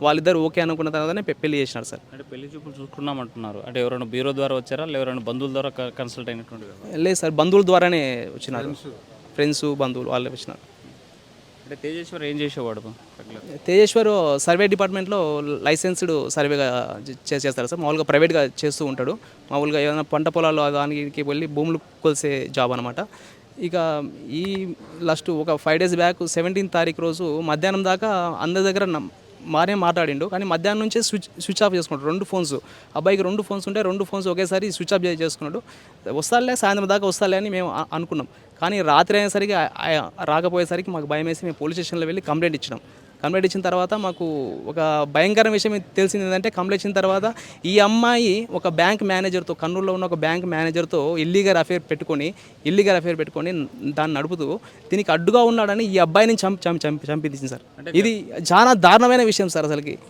వాళ్ళిద్దరు ఓకే అనుకున్న తర్వాతనే పెళ్లి చేసినారు సార్. అంటే పెళ్లి చూపులు చూసుకున్నామంటున్నారు. అంటే ఎవరైనా బ్యూరో ద్వారా వచ్చారా, ఎవరైనా బంధువుల ద్వారా కన్సల్ట్ అయినటువంటి లేదు సార్, బంధువుల ద్వారానే వచ్చినారు, ఫ్రెండ్స్ బంధువులు వాళ్ళే వచ్చినారు. అంటే తేజేశ్వర్ ఏం చేసేవాడు రెగ్యులర్? తేజేశ్వర్ సర్వే డిపార్ట్మెంట్లో లైసెన్స్డ్ సర్వేగా చేస్తారు సార్. మామూలుగా ప్రైవేట్గా చేస్తూ ఉంటాడు. మామూలుగా ఏదైనా పంట పొలాల్లో దానికి వెళ్ళి భూములు కొలిసే జాబ్ అనమాట. ఇక ఈ లాస్ట్ ఒక 5 days బ్యాక్ 17th తారీఖు రోజు మధ్యాహ్నం దాకా అందరి దగ్గర మానే మాట్లాడిండు, కానీ మధ్యాహ్నం నుంచే స్విచ్ ఆఫ్ చేసుకున్నాడు 2 phones. అబ్బాయికి 2 phones ఉంటే 2 phones ఒకేసారి స్విచ్ ఆఫ్ చేసుకున్నాడు. వస్తాలే సాయంత్రం దాకా వస్తాలే అని మేము అనుకున్నాం. కానీ రాత్రి అయ్యేసరికి రాకపోయేసరికి మాకు భయం వేసి మేము పోలీస్ స్టేషన్లో వెళ్ళి కంప్లైంట్ ఇచ్చినాం. కంప్లైంట్ ఇచ్చిన తర్వాత మాకు ఒక భయంకరమైన విషయం తెలిసింది ఏంటంటే, కంప్లైంట్ ఇచ్చిన తర్వాత ఈ అమ్మాయి ఒక బ్యాంక్ మేనేజర్తో, కర్నూలులో ఉన్న ఒక బ్యాంక్ మేనేజర్తో ఇల్లీగల్ అఫేర్ పెట్టుకొని దాన్ని నడుపుతూ దీనికి అడ్డుగా ఉన్నాడని ఈ అబ్బాయిని చంపించింది సార్. ఇది చాలా దారుణమైన విషయం సార్ అసలుకి.